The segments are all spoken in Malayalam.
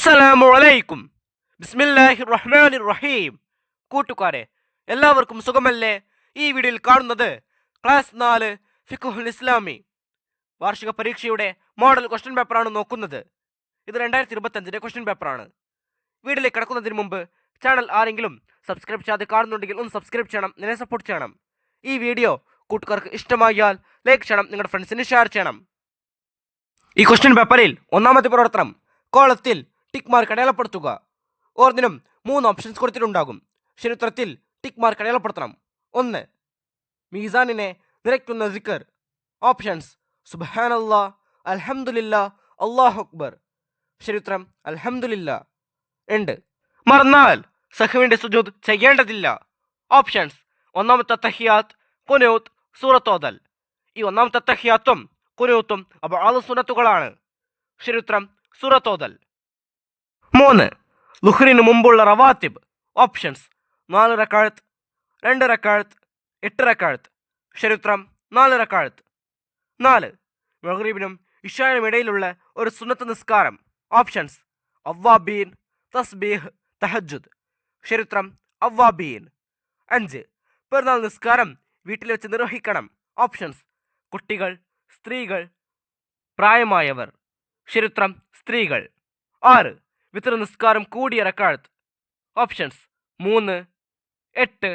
അസ്സലാമു അലൈക്കും. ബിസ്മില്ലാഹിർ റഹ്മാനിർ റഹീം. കൂട്ടുകാരെ, എല്ലാവർക്കും സുഖമല്ലേ? ഈ വീഡിയോയിൽ കാണുന്നത് ക്ലാസ് 4 ഫിഖ്ഹുൽ ഇസ്ലാമി വാർഷിക പരീക്ഷയുടെ മോഡൽ ക്വസ്റ്റ്യൻ പേപ്പറാണ് നോക്കുന്നത്. ഇത് 2025 ക്വസ്റ്റ്യൻ പേപ്പറാണ്. വീഡിയോയിലേക്ക് കടക്കുന്നതിന് മുമ്പ് ചാനൽ ആരെങ്കിലും സബ്സ്ക്രൈബ് ചെയ്യാതെ കാണുന്നുണ്ടെങ്കിൽ ഒന്ന് സബ്സ്ക്രൈബ് ചെയ്യണം, എന്നെ സപ്പോർട്ട് ചെയ്യണം. ഈ വീഡിയോ കൂട്ടുകാർക്ക് ഇഷ്ടമായാൽ ലൈക്ക് ചെയ്യണം, നിങ്ങളുടെ ഫ്രണ്ട്സിന് ഷെയർ ചെയ്യണം. ഈ ക്വസ്റ്റ്യൻ പേപ്പറിൽ ഒന്നാമത്തെ പ്രവർത്തനം കോളത്തിൽ ടിക്ക് മാർക്ക് അടയാളപ്പെടുത്തുക. ഓരോന്നിനും 3 ഓപ്ഷൻസ് കൊടുത്തിട്ടുണ്ടാകും. ശരിയുത്തരത്തിൽ ടിക്ക് മാർക്ക് അടയാളപ്പെടുത്തണം. 1. മീസാനിനെ നിറയ്ക്കുന്ന സിക്കർ. ഓപ്ഷൻസ് സുബ്ഹാനല്ലാ, അൽഹംദുലില്ലാ, അല്ലാഹു അക്ബർ. ശരിയുത്തരം അൽഹംദുലില്ലാ. 2. മറന്നാൽ സഹ്വിന്റെ സുജൂദ് ചെയ്യേണ്ടതില്ല. ഓപ്ഷൻസ് ഒന്നാമത്തെ തഹിയാത്ത്, ഖുനൂത്ത്, സൂറത്തോതൽ. ഈ ഒന്നാമത്തെ തഹിയാത്തും ഖുനൂത്തും അബ്ആദ് സുന്നത്തുകളാണ്. ശരിയുത്തരം സൂറത്തോതൽ. 3. ളുഹ്റിന് മുമ്പുള്ള റവാത്തിബ്. ഓപ്ഷൻസ് 4 റക്അത്ത്, 2 റക്അത്ത്, 8 റക്അത്ത്. ശരിയുത്തരം 4 റക്അത്ത്. 4. മഗ്രിബിനും ഇശാനും ഇടയിലുള്ള ഒരു സുന്നത്ത് നിസ്കാരം. ഓപ്ഷൻസ് അവ്വാബീൻ, തസ്ബീഹ്, തഹജ്ജുദ്. ശരിയുത്തരം അവ്വാബീൻ. 5. പെരുന്നാൾ നിസ്കാരം വീട്ടിൽ വെച്ച് നിർവഹിക്കണം. ഓപ്ഷൻസ് കുട്ടികൾ, സ്ത്രീകൾ, പ്രായമായവർ. ശരിയുത്തരം സ്ത്രീകൾ. 6. വിത്ർ നിസ്കാരം കൂടിയ റക്അത്ത്. ഓപ്ഷൻസ് 3, 8,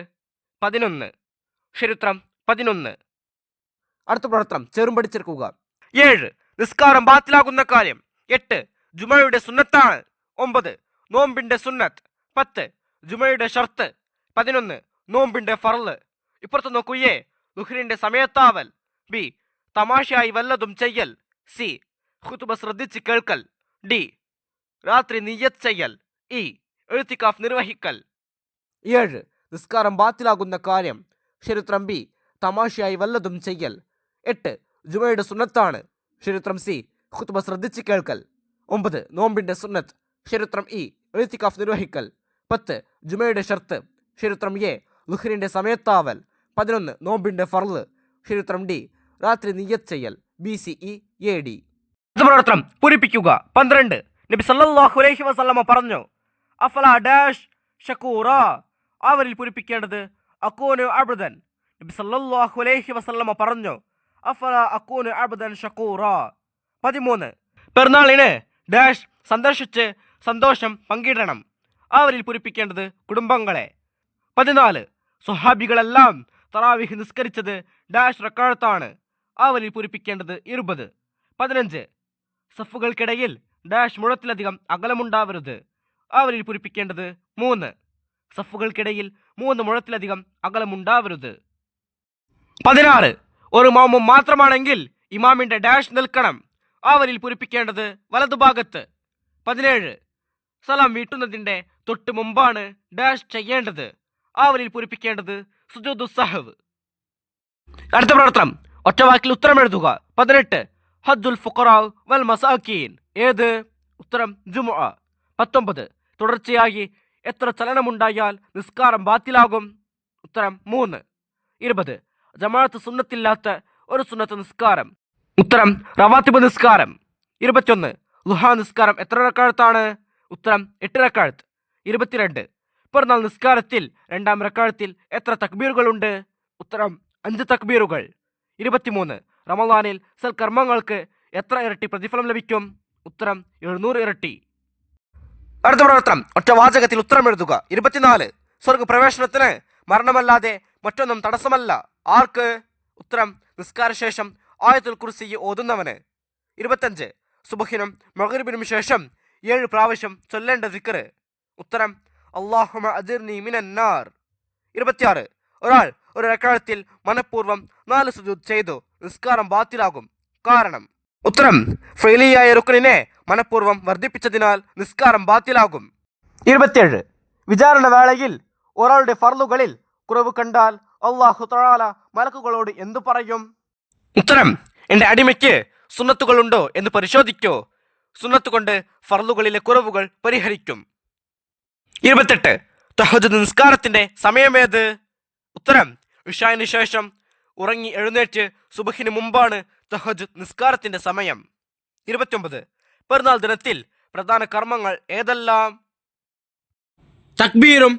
11. ശരിയുത്തരം 11. അടുത്ത പ്രവർത്തനം ചെറുമ്പടി ചേർക്കുക. 7. നിസ്കാരം ബാത്തിലാകുന്ന കാര്യം. 8. ജുമയുടെ സുന്നത്താണ്. 9. നോമ്പിന്റെ സുന്നത്ത്. 10. ജുമയുടെ ഷർത്ത്. 11. നോമ്പിന്റെ ഫർള്. ഇപ്പുറത്ത് നോക്കൂ. എ. ളുഹ്റിന്റെ സമയത്താവൽ. ബി. തമാശയായി വല്ലതും ചെയ്യൽ. സി. ഖുതുബ ശ്രദ്ധിച്ച് കേൾക്കൽ. ഡി. രാത്രി നിയ്യത്ത് ചെയ്യൽ. ഇ. ഇഅ്തികാഫ് നിർവഹിക്കൽ. 7. നിസ്കാരം ബാത്തിലാകുന്ന കാര്യം. ശരിയുത്തരം ബി. തമാശയായി വല്ലതും ചെയ്യൽ. 8. ജുമയുടെ സുന്നത്താണ്. ശരിയുത്തരം സി. ഖുതുബ ശ്രദ്ധിച്ച് കേൾക്കൽ. 9. നോമ്പിന്റെ സുന്നത്ത്. ശരിയുത്തരം ഇ. ഇഅ്തികാഫ് നിർവഹിക്കൽ. 10. ജുമയുടെ ഷർത്ത്. ശരിയുത്തരം എ. ളുഹ്റിന്റെ സമയത്താവൽ. 11. നോമ്പിന്റെ ഫർള്. ശരിയുത്തരം ഡി. രാത്രി നിയ്യത്ത് ചെയ്യൽ. B, C, E, A, D. പ്രവർത്തനം പൂരിപ്പിക്കുക. 12. നബി സല്ലല്ലാഹു അലൈഹി വസല്ലമ പറഞ്ഞു, അഫല ഡാഷ് ഷക്കൂറ. അവരിൽ പൂരിപ്പിക്കേണ്ടത് അകൂനു അബ്ദൻ. നബി സല്ലല്ലാഹു അലൈഹി വസല്ലമ പറഞ്ഞു, അഫല അകൂനു അബ്ദൻ ഷക്കൂറ. 13. പെരുന്നാളിന് ഡാഷ് സന്ദർശിച്ച് സന്തോഷം പങ്കിടണം. അവരിൽ പൂരിപ്പിക്കേണ്ടത് കുടുംബങ്ങളെ. 14. സ്വഹാബികളെല്ലാം തറാവിഹ് നിസ്കരിച്ചത് ഡാഷ് റക്അത്താണ്. അവരിൽ പൂരിപ്പിക്കേണ്ടത് 20. 15. സഫുകൾക്കിടയിൽ ഡാഷ് മുഴത്തിലധികം അകലമുണ്ടാവരുത്. അവരിൽ പൂരിപ്പിക്കേണ്ടത് 3. സഫുകൾക്കിടയിൽ 3 മുഴത്തിലധികം അകലമുണ്ടാവരുത്. 16. ഒരു ഇമാമും മാത്രമാണെങ്കിൽ ഇമാമിന്റെ ഡാഷ് നിൽക്കണം. അവരിൽ പൂരിപ്പിക്കേണ്ടത് വലതുഭാഗത്ത്. 17. സലാം വീട്ടുന്നതിന്റെ തൊട്ട് മുമ്പാണ് ഡാഷ് ചെയ്യേണ്ടത്. അവരിൽ പൂരിപ്പിക്കേണ്ടത് സുജൂദു സഹവ്. അടുത്ത പ്രവർത്തനം ഒറ്റവാക്കിൽ ഉത്തരം എഴുതുക. 18. ഹജ്ജുൽ ഫുഖറാ വൽ മസാക്കീൻ. ഏത്? ഉത്തരം ജുമുഅ. 19. തുടർച്ചയായി എത്ര ചലനമുണ്ടായാൽ നിസ്കാരം ബാത്തിലാകും? ഉത്തരം 3. 20. ജമാഅത്ത് സുന്നത്തില്ലാത്ത ഒരു സുന്നത്ത് നിസ്കാരം. ഉത്തരം റവാത്തിബ് നിസ്കാരം. 21. ളുഹാ നിസ്കാരം എത്ര റക്അത്താണ്? ഉത്തരം 8 റക്അത്ത്. 22. പെരുന്നാൾ നിസ്കാരത്തിൽ 2ാം റക്അത്തിൽ എത്ര തക്ബീറുകളുണ്ട്? ഉത്തരം 5 തക്ബീറുകൾ. 23. റമളാനിൽ സൽക്കർമ്മങ്ങൾക്ക് എത്ര ഇരട്ടി പ്രതിഫലം ലഭിക്കും? ഉത്തരം 700 ഇരട്ടി. അടുത്ത പ്രവർത്തനം ഒറ്റവാചകത്തിൽ ഉത്തരം എഴുതുക. 24. സ്വർഗപ്രവേശനത്തിന് മരണമല്ലാതെ മറ്റൊന്നും തടസ്സമല്ല. ആർക്ക്? ഉത്തരം നിസ്കാരശേഷം ആയത്തുൽ കുർസി ഓതുന്നവന്. 25. സുബ്ഹിനും മഗ്രിബിനും ശേഷം 7 പ്രാവശ്യം ചൊല്ലേണ്ട ദിക്ർ. ഉത്തരം അല്ലാഹുമ്മ അജിർനി മിനന്നാർ. 26. ഒരാൾ ഒരു റക്അത്തിൽ മനഃപൂർവ്വം 4 സുജൂദ് ചെയ്തു, നിസ്കാരം ബാത്തിലാകും. കാരണം? ഉത്തരം ഫൈലിയായ റുക്നിനെ മനഃപൂർവ്വം വർദ്ധിപ്പിച്ചതിനാൽ നിസ്കാരം ബാത്തിലാകും. 27. വിചാരണ വേളയിൽ ഒരാളുടെ ഫർളുകളിൽ കുറവ് കണ്ടാൽ അല്ലാഹു തആല മലക്കുകളോട് എന്തു പറയും? ഉത്തരം എന്റെ അടിമയ്ക്ക് സുന്നത്തുകളുണ്ടോ എന്ന് പരിശോധിക്കൂ. സുന്നത്ത് കൊണ്ട് ഫർളുകളിലെ കുറവുകൾ പരിഹരിക്കും. 28. തഹജ്ജുദ് നിസ്കാരത്തിന്റെ സമയമേത്? ഉത്തരം ഇശാഇന് ശേഷം ഉറങ്ങി എഴുന്നേറ്റ് സുബ്ഹിന് മുമ്പാണ് തഹജ്ജുദ് നിസ്കാരത്തിന്റെ സമയം. 29. പെരുന്നാൾ ദിനത്തിൽ പ്രധാന കർമ്മങ്ങൾ ഏതെല്ലാം? തക്ബീറും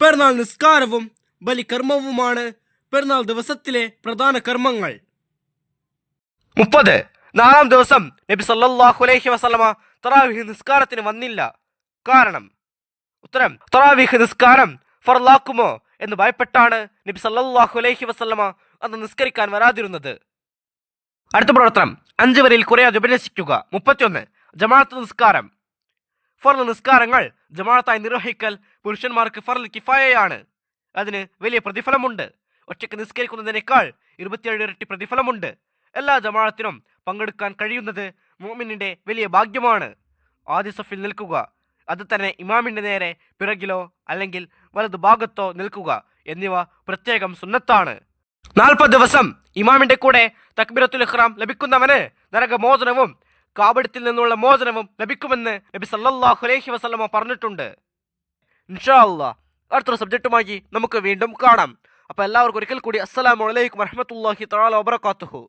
പെരുന്നാൾ നിസ്കാരവും ബലികർമ്മവുമാണ് പെരുന്നാൾ ദിവസത്തിലെ പ്രധാന കർമ്മങ്ങൾ. 30. നാലാം ദിവസം നബി സല്ലല്ലാഹു അലൈഹി വസല്ലമ തറാവീഹ് നിസ്കാരത്തിന് വന്നില്ല. കാരണം? ഉത്തരം: തറാവീഹ് നിസ്കാരം ഫർലാക്കുമോ എന്ന് ഭയപ്പെട്ടാണ് നബി സല്ലല്ലാഹു അലൈഹി വസല്ലമ അന്ന് നിസ്കരിക്കാൻ വരാതിരുന്നത്. അടുത്ത പ്രവർത്തനം 5 വരിയിൽ കുറയാതെ ഉപന്യസിക്കുക. 31. ജമാഅത്ത് നിസ്കാരം. ഫർള് നിസ്കാരങ്ങൾ ജമാഅത്തായി നിർവഹിക്കൽ പുരുഷന്മാർക്ക് ഫർള് കിഫായയാണ്. അതിന് വലിയ പ്രതിഫലമുണ്ട്. ഒറ്റയ്ക്ക് നിസ്കരിക്കുന്നതിനേക്കാൾ 27 ഇരട്ടി പ്രതിഫലമുണ്ട്. എല്ലാ ജമാഅത്തിനും പങ്കെടുക്കാൻ കഴിയുന്നത് മുഅ്മിനിന്റെ വലിയ ഭാഗ്യമാണ്. ആദ്യ സഫിൽ നിൽക്കുക, അത് തന്നെ ഇമാമിന്റെ നേരെ പിറകിലോ അല്ലെങ്കിൽ വലതു ഭാഗത്തോ നിൽക്കുക എന്നിവ പ്രത്യേകം സുന്നത്താണ്. 40 ദിവസം ഇമാമിന്റെ കൂടെ തക്ബീറത്തുൽ ഇഹ്റാം ലഭിക്കുന്നവന് നരകമോചനവും കാപട്യത്തിൽ നിന്നുള്ള മോചനവും ലഭിക്കുമെന്ന് നബി സല്ലല്ലാഹു അലൈഹി വസല്ലമ പറഞ്ഞിട്ടുണ്ട്. ഇൻഷാ അല്ലാഹ് അടുത്തൊരു സബ്ജക്റ്റുമായി നമുക്ക് വീണ്ടും കാണാം. അപ്പോൾ എല്ലാവർക്കും ഒരിക്കൽ കൂടി അസ്സലാമു അലൈക്കും വറഹ്മത്തുള്ളാഹി തആല വബറകാതുഹു.